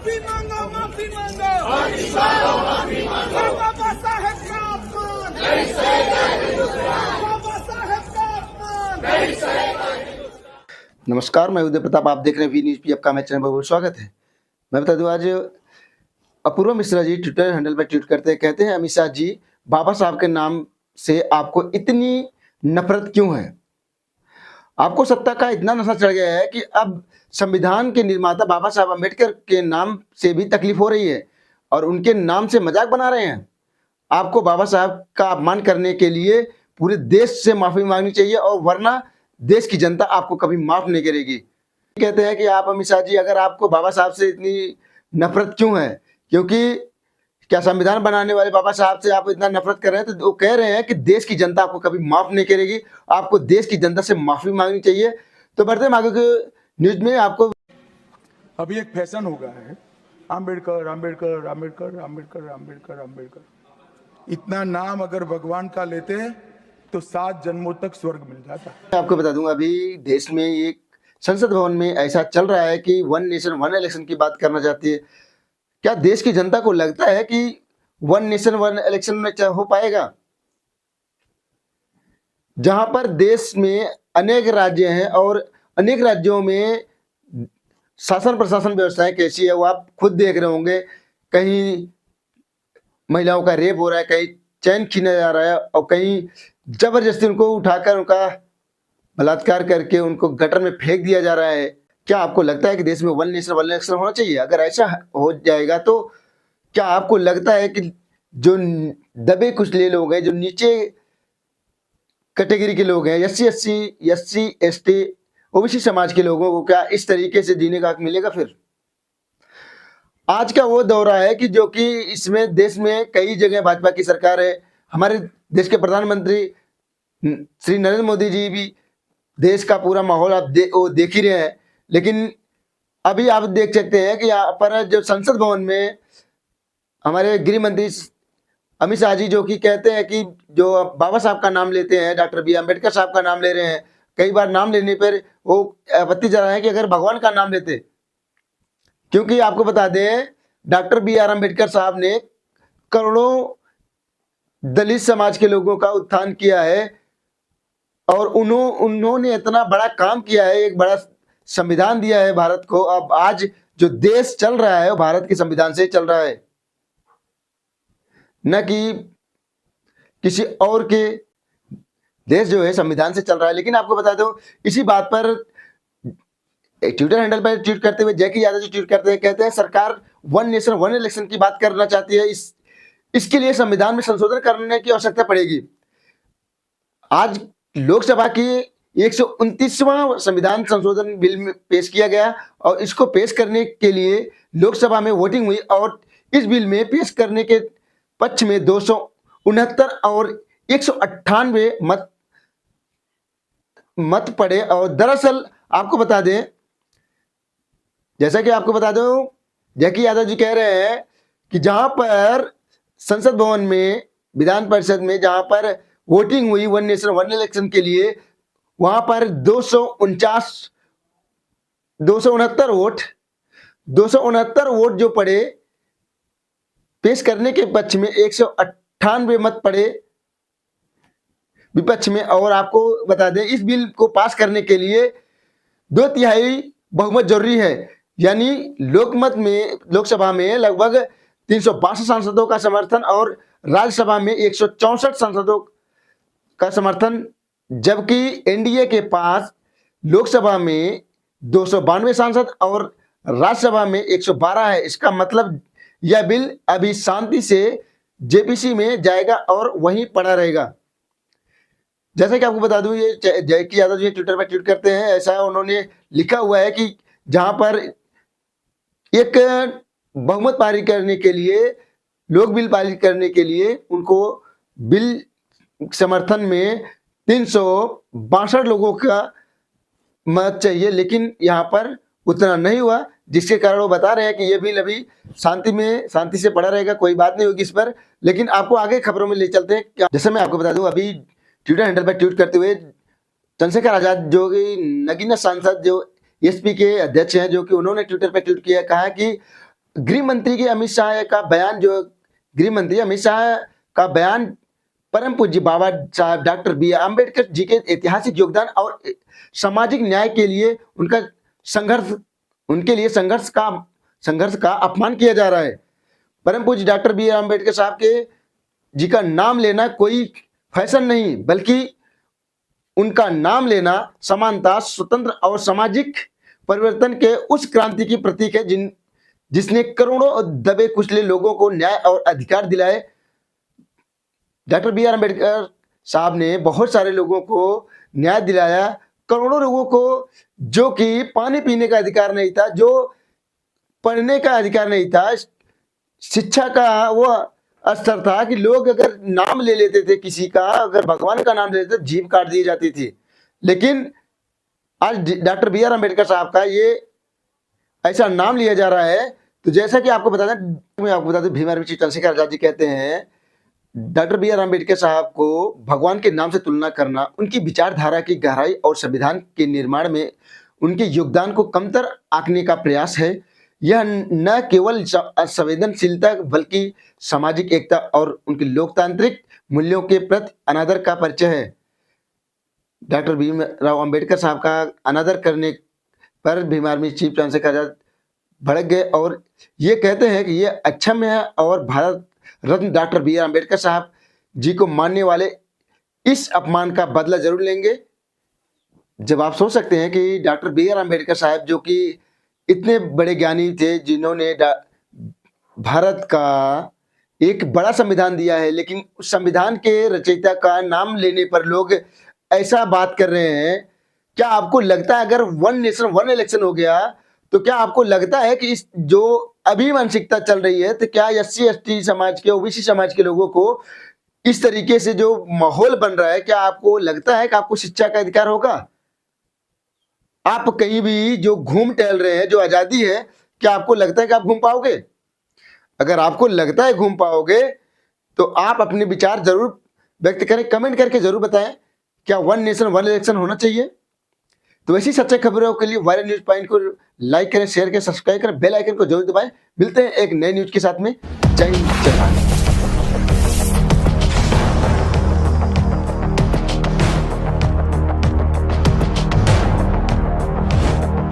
माफी मांगो, माफी मांगो, बाबा साहेब का अपमान, बाबा साहेब का अपमान। नमस्कार, मैं उदय प्रताप, आप देख रहे हैं वी न्यूज पी। आपका मेरे चैनल पर बहुत स्वागत है। मैं बता दूं, आज अपूर्व मिश्रा जी ट्विटर हैंडल पर ट्वीट करते हैं, कहते हैं अमित शाह जी, बाबा साहब के नाम से आपको इतनी नफरत क्यों है? आपको सत्ता का इतना नशा चढ़ गया है कि अब संविधान के निर्माता बाबा साहब अम्बेडकर के नाम से भी तकलीफ हो रही है और उनके नाम से मजाक बना रहे हैं। आपको बाबा साहब का अपमान करने के लिए पूरे देश से माफी मांगनी चाहिए और वरना देश की जनता आपको कभी माफ नहीं करेगी। कहते हैं कि आप अमित शाह जी, अगर आपको बाबा साहब से इतनी नफरत क्यों है, क्योंकि क्या संविधान बनाने वाले बाबा साहब से आप इतना नफरत कर रहे हैं, तो वो कह रहे हैं कि देश की जनता आपको कभी माफ नहीं करेगी, आपको देश की जनता से माफी मांगनी चाहिए। तो बढ़ते हैं आगे के न्यूज में। आपको अभी एक फैशन हो गया है, आम्बेडकर आम्बेडकर आम्बेडकर आम्बेडकर आम्बेडकर आम्बेडकर। इतना नाम अगर भगवान का लेते हैं तो 7 जन्मों तक स्वर्ग मिल जाता है। आपको बता दूंगा, अभी देश में एक संसद भवन में ऐसा चल रहा है कि वन नेशन वन इलेक्शन की बात करना चाहती है। क्या देश की जनता को लगता है कि वन नेशन वन इलेक्शन में हो पाएगा? जहां पर देश में अनेक राज्य हैं और अनेक राज्यों में शासन प्रशासन व्यवस्थाएं कैसी है वो आप खुद देख रहे होंगे। कहीं महिलाओं का रेप हो रहा है, कहीं चैन छीना जा रहा है और कहीं जबरदस्ती उनको उठाकर उनका बलात्कार करके उनको गटर में फेंक दिया जा रहा है। क्या आपको लगता है कि देश में वन नेशन वन इलेक्शन होना चाहिए? अगर ऐसा हो जाएगा तो क्या आपको लगता है कि जो दबे कुचले लोग हैं, जो नीचे कैटेगरी के लोग हैं, एससी एसटी ओबीसी समाज के लोगों को क्या इस तरीके से जीने का हक मिलेगा? फिर आज का वो दौरा है कि जो कि इसमें देश में कई जगह भाजपा की सरकार है। हमारे देश के प्रधानमंत्री श्री नरेंद्र मोदी जी भी देश का पूरा माहौल आप वो देख ही रहे हैं। लेकिन अभी आप देख सकते हैं कि यहाँ पर जो संसद भवन में हमारे गृह मंत्री अमित शाह जी, जो कि कहते हैं कि जो बाबा साहब का नाम लेते हैं, डॉक्टर बी अम्बेडकर साहब का नाम ले रहे हैं, कई बार नाम लेने पर वो आपत्ति जता रहे हैं कि अगर भगवान का नाम लेते, क्योंकि आपको बता दें डॉक्टर बी आर अम्बेडकर साहब ने करोड़ों दलित समाज के लोगों का उत्थान किया है और उन्होंने इतना बड़ा काम किया है, एक बड़ा संविधान दिया है भारत को। अब आज जो देश चल रहा है वो भारत के संविधान से चल रहा है, न कि किसी और के देश जो है संविधान से चल रहा है। लेकिन आपको बता दो, इसी बात पर ट्विटर हैंडल पर ट्वीट करते हुए जैकी यादव जी ट्वीट करते हैं, कहते हैं सरकार वन नेशन वन इलेक्शन की बात करना चाहती है, इसके लिए संविधान में संशोधन करने की आवश्यकता पड़ेगी। आज लोकसभा की 129वां संविधान संशोधन बिल में पेश किया गया और इसको पेश करने के लिए लोकसभा में वोटिंग हुई और इस बिल में पेश करने के पक्ष में 269 और 198 मत पड़े। और दरअसल आपको बता दें, जैसा कि आपको बता दो, जैकी यादव जी कह रहे हैं कि जहां पर संसद भवन में विधान परिषद में जहां पर वोटिंग हुई वन नेशन वन इलेक्शन के लिए, वहां पर 269 वोट जो पड़े पेश करने के पक्ष में, 198 मत पड़े विपक्ष में। और आपको बता दें इस बिल को पास करने के लिए 2/3 बहुमत जरूरी है, यानी लोकसभा में लगभग 362 सांसदों का समर्थन और राज्यसभा में 164 सांसदों का समर्थन, जबकि एनडीए के पास लोकसभा में 292 सांसद और राज्यसभा में 112 है। इसका मतलब यह बिल अभी शांति से जेपीसी में जाएगा और वहीं पड़ा रहेगा। जैसा कि आपको बता दूं, ये जैकी यादव जी ट्विटर पर ट्वीट करते हैं, ऐसा उन्होंने लिखा हुआ है कि जहां पर एक बहुमत पारित करने के लिए, लोक बिल पारित करने के लिए उनको बिल समर्थन में 362 लोगों का मत चाहिए, लेकिन यहाँ पर उतना नहीं हुआ, जिसके कारण वो बता रहे हैं कि ये बिल अभी शांति से पड़ा रहेगा, कोई बात नहीं होगी इस पर। लेकिन आपको आगे खबरों में ले चलते हैं। जैसे मैं आपको बता दूं, अभी ट्विटर हैंडल पर ट्वीट करते हुए चंद्रशेखर आजाद जो कि नगीना सांसद जो एसपी के अध्यक्ष हैं, जो कि उन्होंने ट्विटर पर ट्वीट किया, कहा कि गृह मंत्री के अमित शाह का बयान, जो गृह मंत्री अमित शाह का बयान परम पूज्य बाबा साहब doctor B are Ambedkar ji के ऐतिहासिक योगदान और सामाजिक न्याय के लिए उनका संघर्ष का अपमान किया जा रहा है। परम पूज्य डॉक्टर बी आर अम्बेडकर साहब के जी का नाम लेना कोई फैशन नहीं, बल्कि उनका नाम लेना समानता, स्वतंत्र और सामाजिक परिवर्तन के उस क्रांति की प्रतीक है जिसने करोड़ों दबे कुचले लोगों को न्याय और अधिकार दिलाए। डॉक्टर बी आर अम्बेडकर साहब ने बहुत सारे लोगों को न्याय दिलाया, करोड़ों लोगों को जो कि पानी पीने का अधिकार नहीं था, जो पढ़ने का अधिकार नहीं था, शिक्षा का वो स्तर था कि लोग अगर नाम ले लेते थे किसी का, अगर भगवान का नाम ले लेते थे, जीभ काट दी जाती थी। लेकिन आज डॉक्टर बी आर अम्बेडकर साहब का ये ऐसा नाम लिया जा रहा है। तो जैसा कि आपको बता दें, मैं आपको बता दूं, भीमराव चंद्रशेखर आजाद जी कहते हैं डॉक्टर बी आर अम्बेडकर साहब को भगवान के नाम से तुलना करना उनकी विचारधारा की गहराई और संविधान के निर्माण में उनके योगदान को कमतर आंकने का प्रयास है। यह न केवल संवेदनशीलता बल्कि सामाजिक एकता और उनके लोकतांत्रिक मूल्यों के प्रति अनादर का परिचय है। डॉक्टर भीमराव अम्बेडकर साहब का अनादर करने पर भीमआर्मी चीफ चंद्रशेखर आजाद भड़क गए और ये कहते हैं कि ये अक्षम्य है और Bharat Ratna doctor B are Ambedkar साहब जी को मानने वाले इस अपमान का बदला जरूर लेंगे। जब आप सोच सकते हैं कि डॉक्टर बी आर अम्बेडकर साहब जो कि इतने बड़े ज्ञानी थे, जिन्होंने भारत का एक बड़ा संविधान दिया है, लेकिन उस संविधान के रचयिता का नाम लेने पर लोग ऐसा बात कर रहे हैं। क्या आपको लगता है अगर वन नेशन वन इलेक्शन हो गया तो क्या आपको लगता है कि इस जो अभी मानसिकता चल रही है, तो क्या SC ST समाज के, OBC समाज के लोगों को इस तरीके से जो माहौल बन रहा है, क्या आपको लगता है कि आपको शिक्षा का अधिकार होगा? आप कहीं भी जो घूम टहल रहे हैं, जो आजादी है, क्या आपको लगता है कि आप घूम पाओगे? अगर आपको लगता है घूम पाओगे तो आप अपने विचार जरूर व्यक्त करें, कमेंट करके जरूर बताएं क्या वन नेशन वन इलेक्शन होना चाहिए। तो ऐसी सच्चाई खबरों के लिए वायरल न्यूज पॉइंट को लाइक करें, शेयर करें, सब्सक्राइब करें, बेल आइकन को जरूर दबाएं। मिलते हैं एक नए न्यूज के साथ में। जय हिंद, जय भारत।